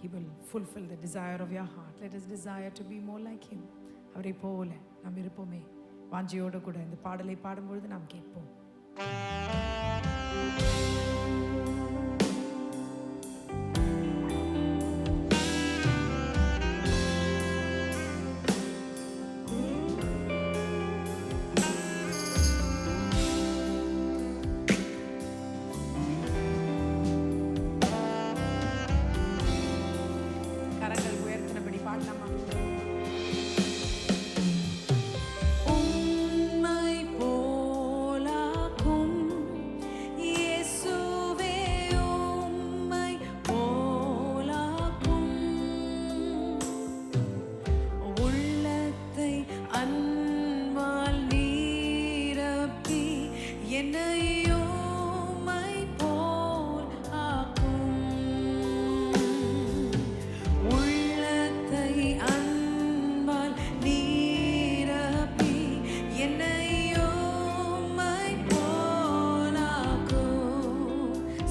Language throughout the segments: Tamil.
He will fulfill the desire of your heart. Let us desire to be more like Him. அவரை போல நாம் இருப்போமே. வாஞ்சையோடு கூட இந்த பாடலை பாடும்பொழுது நாம் கேட்போம். கரங்கள் உயர்த்தினபடி பாடலாமா?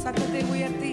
சத்தத்தை உயர்த்தி